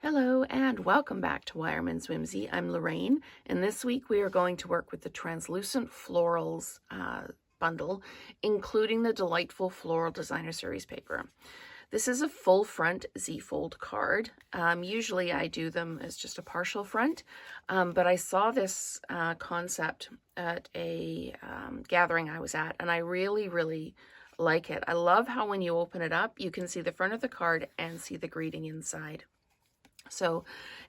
Hello and welcome back to Wireman's Whimsy. I'm Lorraine, and this week we are going to work with the translucent florals bundle, including the delightful floral designer series paper. This is a full front Z-fold card. Usually I do them as just a partial front, but I saw this concept at a gathering I was at, and I really like it. I love how when you open it up, you can see the front of the card and see the greeting inside. So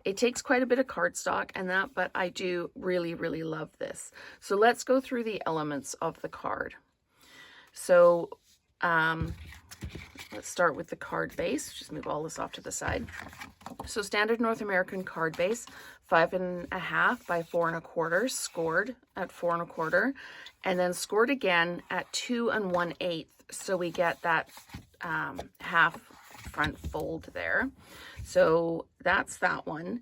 it takes quite a bit of cardstock and that, but I do really love this. So let's go through the elements of the card. So let's start with the card base. Just move all this off to the side. So standard North American card base, 5.5 by 4 1/4, scored at 4 1/4, and then scored again at 2 1/8. So we get that half front fold there. So that's that one.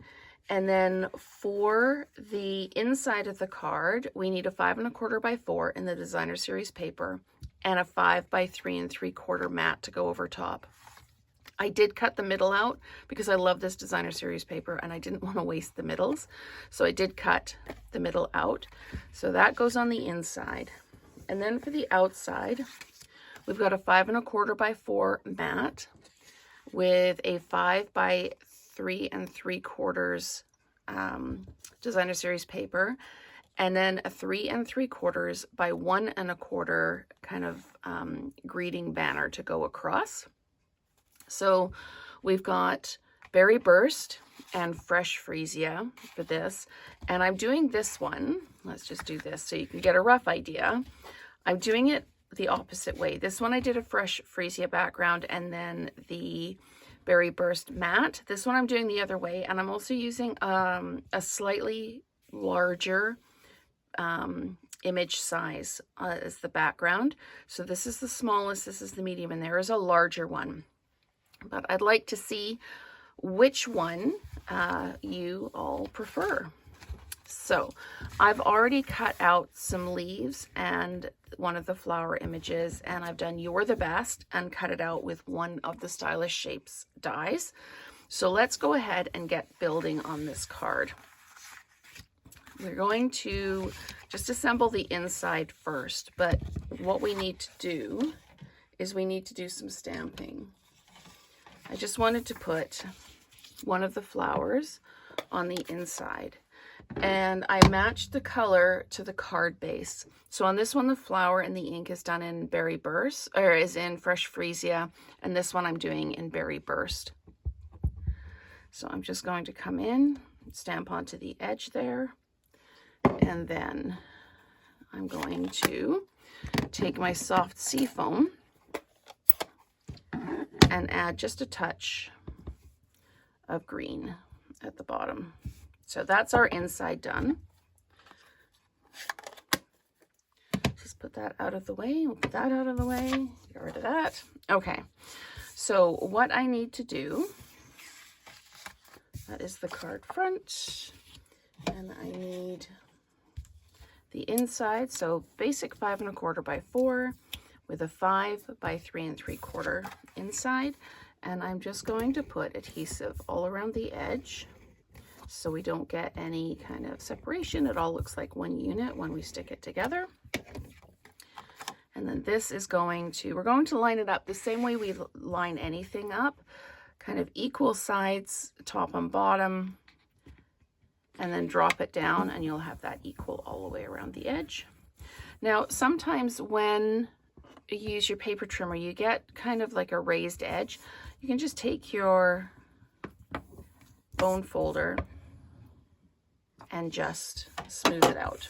And then for the inside of the card, we need a 5 1/4 by 4 in the designer series paper and a 5 by 3 3/4 mat to go over top. I did cut the middle out because I love this designer series paper and I didn't want to waste the middles. So I did cut the middle out. So that goes on the inside. And then for the outside, we've got a 5 1/4 by 4 mat with a 5 by 3 3/4 designer series paper, and then a 3 3/4 by 1 1/4 kind of greeting banner to go across. So we've got Berry Burst and Fresh Freesia for this, and I'm doing this one. Let's just do this so you can get a rough idea. I'm doing it the opposite way. This one I did a Fresh Freesia background and then the Berry Burst mat. This one I'm doing the other way, and I'm also using a slightly larger image size as the background. So this is the smallest, this is the medium, and there is a larger one. But I'd like to see which one you all prefer. So I've already cut out some leaves and one of the flower images, and I've done You're the Best and cut it out with one of the Stylish Shapes dies. So let's go ahead and get building on this card. We're going to just assemble the inside first, but what we need to do is we need to do some stamping. I just wanted to put one of the flowers on the inside, and I matched the color to the card base. So on this one, the flower and the ink is done in Berry Burst, or is in Fresh Freesia, and this one I'm doing in Berry Burst. So I'm just going to come in, stamp onto the edge there, and then I'm going to take my soft seafoam and add just a touch of green at the bottom. So that's our inside done. Just put that out of the way. We'll put that out of the way. Get rid of that. Okay. So what I need to do, that is the card front, and I need the inside. So basic 5 1/4 by 4 with a 5 by 3 3/4 inside. And I'm just going to put adhesive all around the edge so we don't get any kind of separation. It all looks like one unit when we stick it together. And then this is going to, we're going to line it up the same way we line anything up, kind of equal sides, top and bottom, and then drop it down, and you'll have that equal all the way around the edge. Now, sometimes when you use your paper trimmer, you get kind of like a raised edge. You can just take your bone folder and just smooth it out.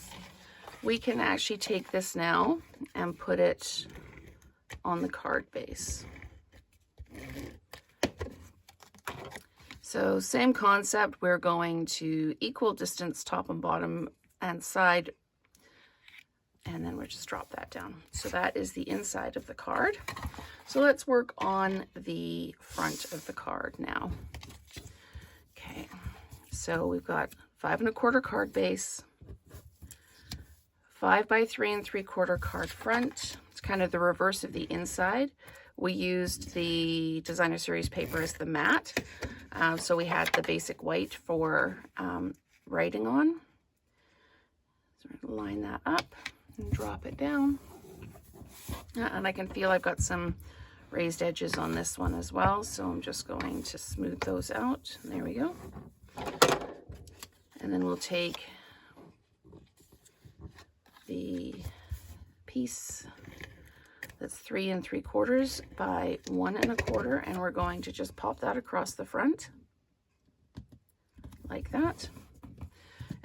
We can actually take this now and put it on the card base. So same concept, we're going to equal distance top and bottom and side, and then we'll just drop that down. So that is the inside of the card. So let's work on the front of the card now. Okay, so we've got 5 1/4 card base, 5 by 3 3/4 card front. It's kind of the reverse of the inside. We used the designer series paper as the mat. So we had the basic white for writing on. So we're going to line that up and drop it down. And I can feel I've got some raised edges on this one as well, so I'm just going to smooth those out. There we go. And then we'll take the piece that's 3 3/4 by 1 1/4, and we're going to just pop that across the front like that.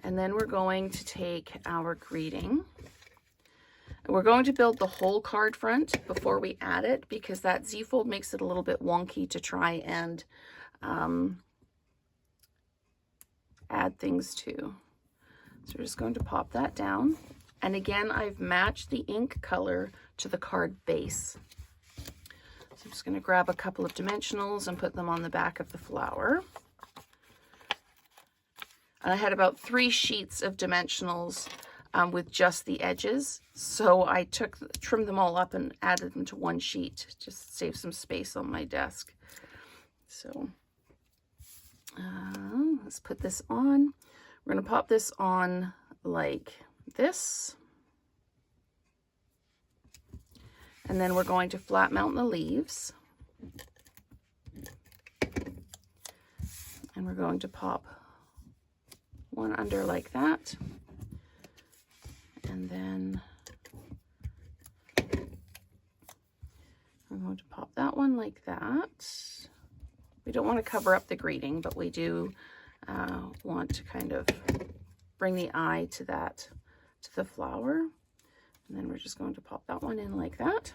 And then we're going to take our greeting. We're going to build the whole card front before we add it, because that Z-fold makes it a little bit wonky to try and add things to. So we're just going to pop that down. And again, I've matched the ink color to the card base. So I'm just going to grab a couple of dimensionals and put them on the back of the flower. And I had about 3 sheets of dimensionals with just the edges. So I trimmed them all up and added them to 1 sheet, just to save some space on my desk. So let's put this on. We're going to pop this on like this. And then we're going to flat mount the leaves. And we're going to pop one under like that. And then we're going to pop that one like that. We don't want to cover up the greeting, but we do want to kind of bring the eye to that, to the flower. And then we're just going to pop that one in like that.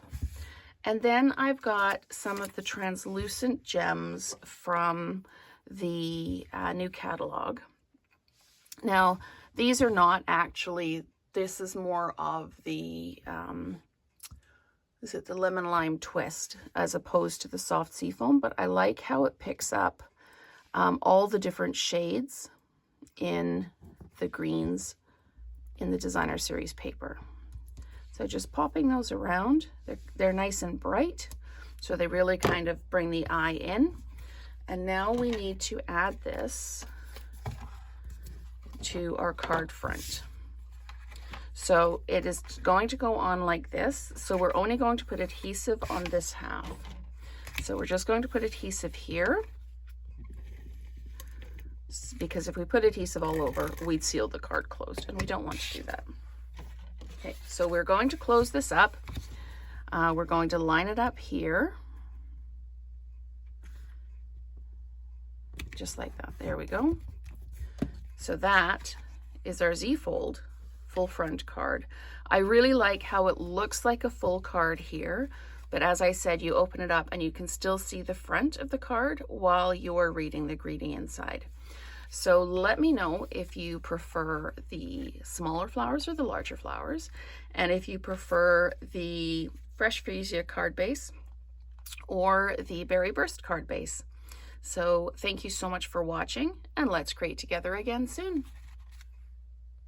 And then I've got some of the translucent gems from the new catalog. Now, these are not actually, this is more of the, is it the lemon lime twist as opposed to the soft seafoam, but I like how it picks up all the different shades in the greens in the designer series paper. So just popping those around, they're nice and bright, so they really kind of bring the eye in. And now we need to add this to our card front. So it is going to go on like this. So we're only going to put adhesive on this half. So we're just going to put adhesive here, because if we put adhesive all over, we'd seal the card closed, and we don't want to do that. Okay, so we're going to close this up. We're going to line it up here. Just like that. There we go. So that is our Z-fold full front card. I really like how it looks like a full card here, but as I said, you open it up and you can still see the front of the card while you're reading the greeting inside. So let me know if you prefer the smaller flowers or the larger flowers, and if you prefer the Fresh Freesia card base or the Berry Burst card base. So thank you so much for watching, and let's create together again soon.